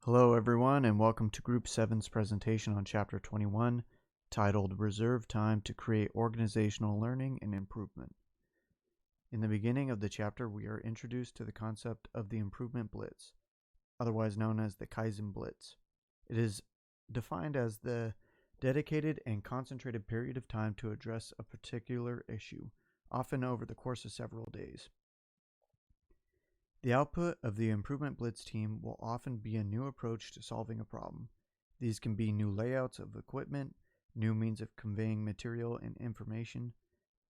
Hello, everyone, and welcome to Group 7's presentation on Chapter 21, titled Reserve Time to Create Organizational Learning and Improvement. In the beginning of the chapter, we are introduced to the concept of the Improvement Blitz, otherwise known as the Kaizen Blitz. It is defined as the dedicated and concentrated period of time to address a particular issue, often over the course of several days. The output of the Improvement Blitz team will often be a new approach to solving a problem. These can be new layouts of equipment, new means of conveying material and information,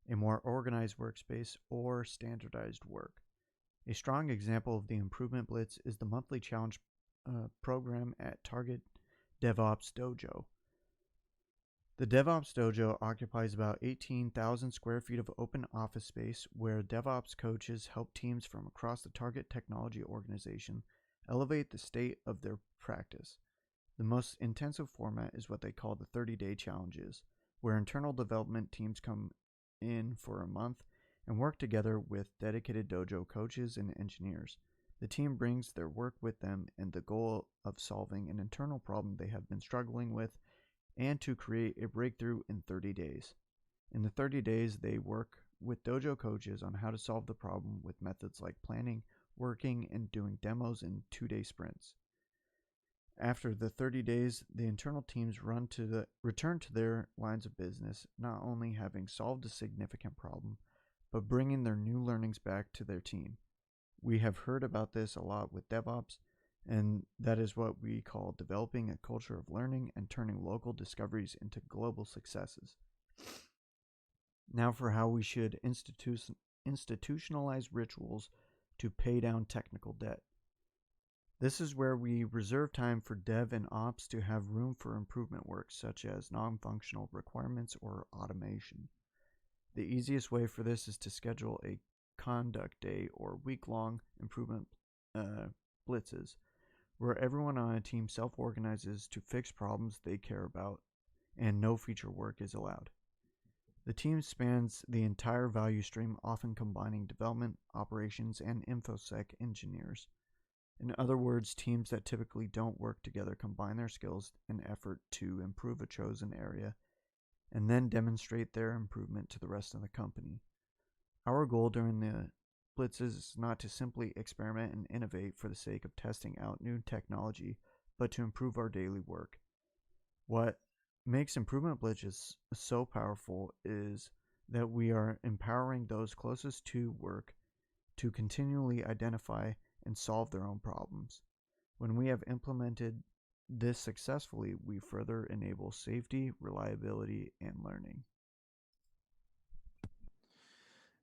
a more organized workspace, or standardized work. A strong example of the Improvement Blitz is the monthly challenge program at Target DevOps Dojo. The DevOps Dojo occupies about 18,000 square feet of open office space where DevOps coaches help teams from across the Target Technology organization elevate the state of their practice. The most intensive format is what they call the 30-day challenges, where internal development teams come in for a month and work together with dedicated dojo coaches and engineers. The team brings their work with them and the goal of solving an internal problem they have been struggling with and to create a breakthrough in 30 days. In the 30 days, they work with dojo coaches on how to solve the problem with methods like planning, working, and doing demos in 2-day sprints. After the 30 days, the internal teams return to their lines of business, not only having solved a significant problem, but bringing their new learnings back to their team. We have heard about this a lot with DevOps, and that is what we call developing a culture of learning and turning local discoveries into global successes. Now for how we should institutionalize rituals to pay down technical debt. This is where we reserve time for dev and ops to have room for improvement work, such as non-functional requirements or automation. The easiest way for this is to schedule a conduct day or week-long improvement blitzes, where everyone on a team self-organizes to fix problems they care about, and no feature work is allowed. The team spans the entire value stream, often combining development, operations, and InfoSec engineers. In other words, teams that typically don't work together combine their skills and effort to improve a chosen area, and then demonstrate their improvement to the rest of the company. Our goal during the blitzes is not to simply experiment and innovate for the sake of testing out new technology, but to improve our daily work. What makes improvement blitzes so powerful is that we are empowering those closest to work to continually identify and solve their own problems. When we have implemented this successfully, we further enable safety, reliability, and learning.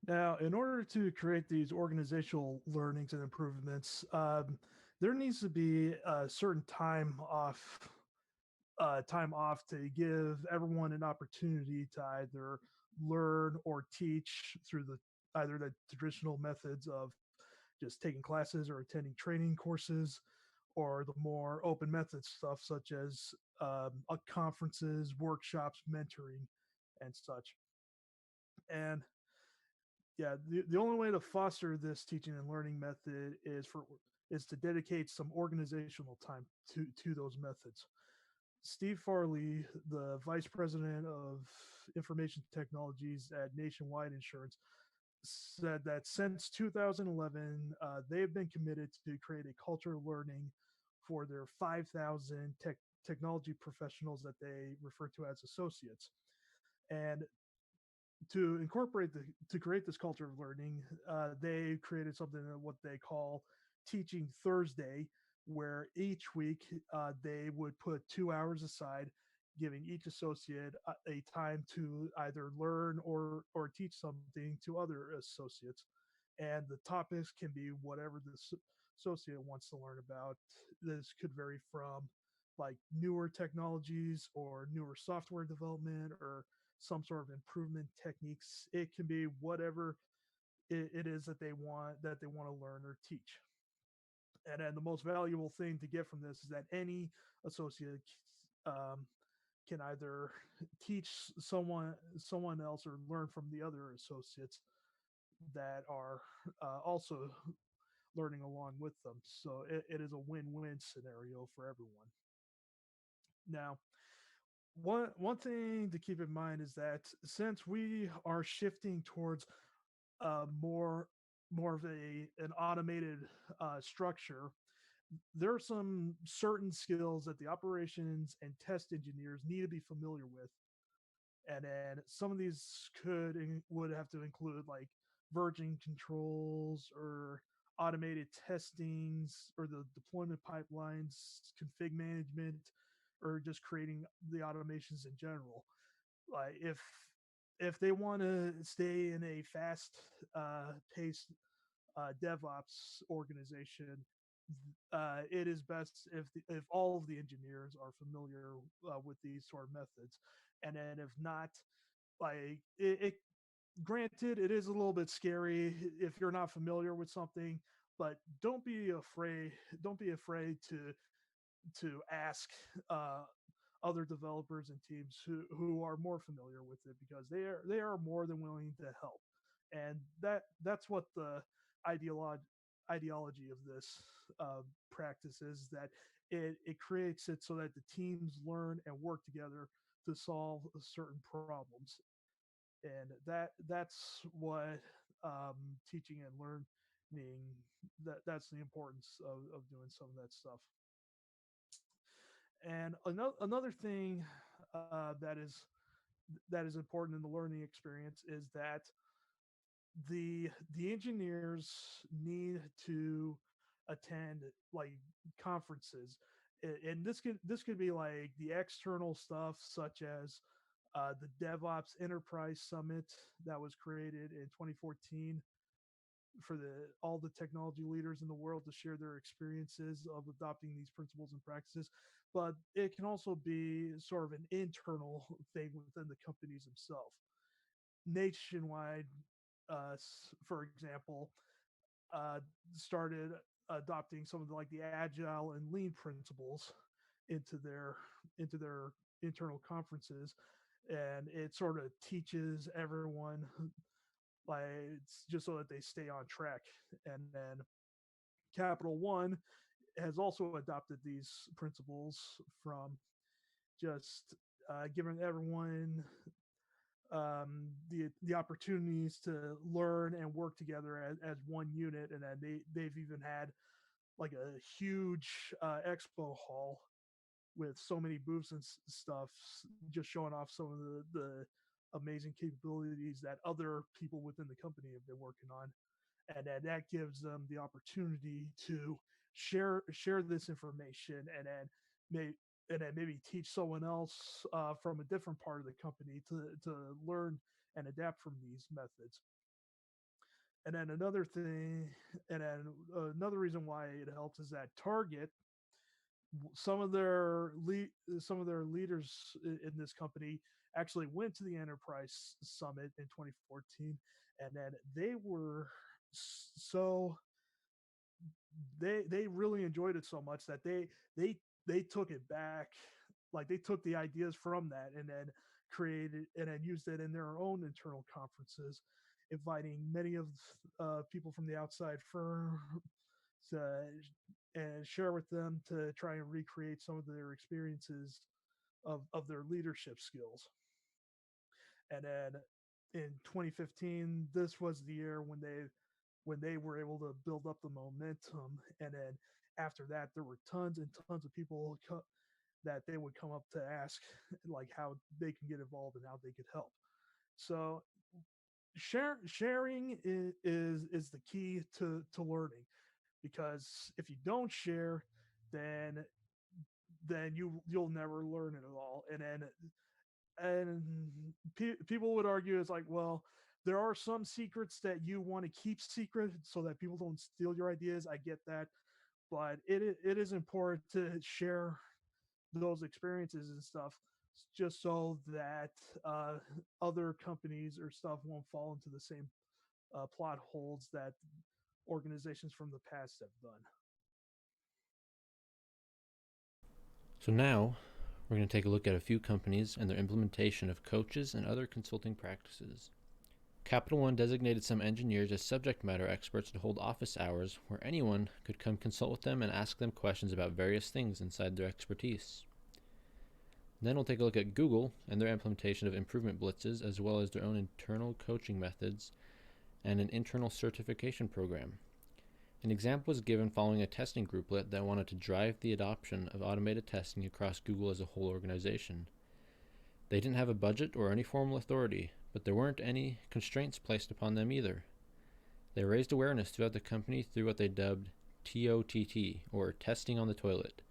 Now, in order to create these organizational learnings and improvements, there needs to be a certain time off to give everyone an opportunity to either learn or teach through the either the traditional methods of just taking classes or attending training courses, or the more open method stuff such as conferences, workshops, mentoring, and such. And yeah, the only way to foster this teaching and learning method is to dedicate some organizational time to those methods. Steve Farley, the vice president of information technologies at Nationwide Insurance, said that since 2011, they've been committed to create a culture of learning for their 5,000 technology professionals that they refer to as associates. And to create this culture of learning, they created something that what they call Teaching Thursday, where each week they would put 2 hours aside, giving each associate a time to either learn or teach something to other associates. And the topics can be whatever the associate wants to learn about. This could vary from like newer technologies or newer software development or some sort of improvement techniques. It can be whatever it is that they want to learn or teach. And then the most valuable thing to get from this is that any associate um, can either teach someone else or learn from the other associates that are also learning along with them. So it is a win-win scenario for everyone. Now, one thing to keep in mind is that since we are shifting towards more more of an automated structure, there are some certain skills that the operations and test engineers need to be familiar with, and then some of these would have to include like version controls or automated testings or the deployment pipelines, config management, or just creating the automations in general. Like if they want to stay in a fast paced DevOps organization, it is best if all of the engineers are familiar with these sort of methods, and then if not, like granted, it is a little bit scary if you're not familiar with something, but Don't be afraid to ask uh, other developers and teams who are more familiar with it, because they are more than willing to help, and that's what the ideology ideology of this practice is, that it creates it so that the teams learn and work together to solve certain problems, and that's what teaching and learning, that's the importance of doing some of that stuff. And another thing that is important in the learning experience is that the engineers need to attend like conferences, and this could be like the external stuff, such as the DevOps Enterprise Summit that was created in 2014 for the all the technology leaders in the world to share their experiences of adopting these principles and practices. But it can also be sort of an internal thing within the companies themselves. Nationwide, for example, uh, started adopting some of the agile and lean principles into their into their internal conferences, and it sort of teaches everyone, like, it's just so that they stay on track. And then Capital One has also adopted these principles from just giving everyone the opportunities to learn and work together as one unit, and then they've even had like a huge expo hall with so many booths and stuff, just showing off some of the amazing capabilities that other people within the company have been working on, and that gives them the opportunity to share this information, and then maybe teach someone else from a different part of the company to learn and adapt from these methods. And then another reason why it helps is that Target, some of some of their leaders in this company actually went to the Enterprise Summit in 2014, and then they were so they really enjoyed it so much that they they took it back, like they took the ideas from that and then created and then used it in their own internal conferences, inviting many of people from the outside firm to and share with them to try and recreate some of their experiences of their leadership skills. And then in 2015, this was the year when they were able to build up the momentum. And then after that, there were tons and tons of people that they would come up to ask like how they can get involved and how they could help. So sharing is the key to learning, because if you don't share, then you'll never learn it at all. And people would argue it's like, well, there are some secrets that you want to keep secret so that people don't steal your ideas. I get that, but it is important to share those experiences and stuff, just so that other companies or stuff won't fall into the same plot holes that organizations from the past have done. So now we're going to take a look at a few companies and their implementation of coaches and other consulting practices. Capital One designated some engineers as subject matter experts to hold office hours where anyone could come consult with them and ask them questions about various things inside their expertise. Then we'll take a look at Google and their implementation of improvement blitzes, as well as their own internal coaching methods and an internal certification program. An example was given following a testing grouplet that wanted to drive the adoption of automated testing across Google as a whole organization. They didn't have a budget or any formal authority, but there weren't any constraints placed upon them either. They raised awareness throughout the company through what they dubbed TOTT, or Testing on the Toilet,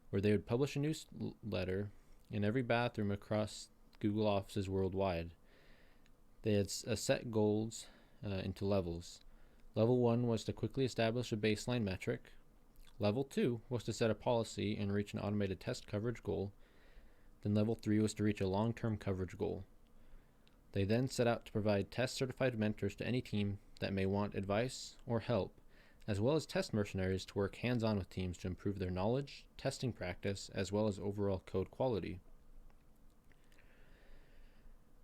where they would publish a newsletter in every bathroom across Google offices worldwide. They had set goals into levels. Level 1 was to quickly establish a baseline metric. Level 2 was to set a policy and reach an automated test coverage goal. Then Level 3 was to reach a long-term coverage goal. They then set out to provide test-certified mentors to any team that may want advice or help, as well as test mercenaries to work hands-on with teams to improve their knowledge, testing practice, as well as overall code quality.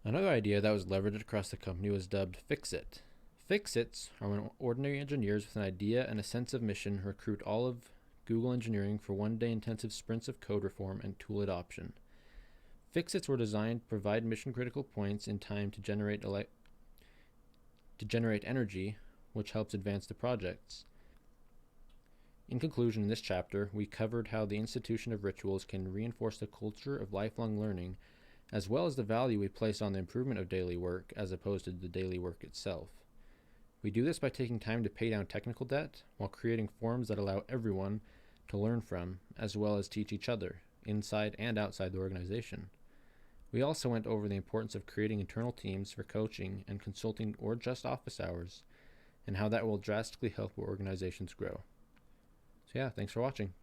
Another idea that was leveraged across the company was dubbed Fix-It. Fix-Its are when ordinary engineers with an idea and a sense of mission recruit all of Google engineering for one-day intensive sprints of code reform and tool adoption. Fix-Its were designed to provide mission-critical points in time to generate energy, which helps advance the projects. In conclusion, in this chapter, we covered how the institution of rituals can reinforce the culture of lifelong learning, as well as the value we place on the improvement of daily work as opposed to the daily work itself. We do this by taking time to pay down technical debt while creating forums that allow everyone to learn from, as well as teach each other, inside and outside the organization. We also went over the importance of creating internal teams for coaching and consulting or just office hours, and how that will drastically help our organizations grow. So yeah, thanks for watching.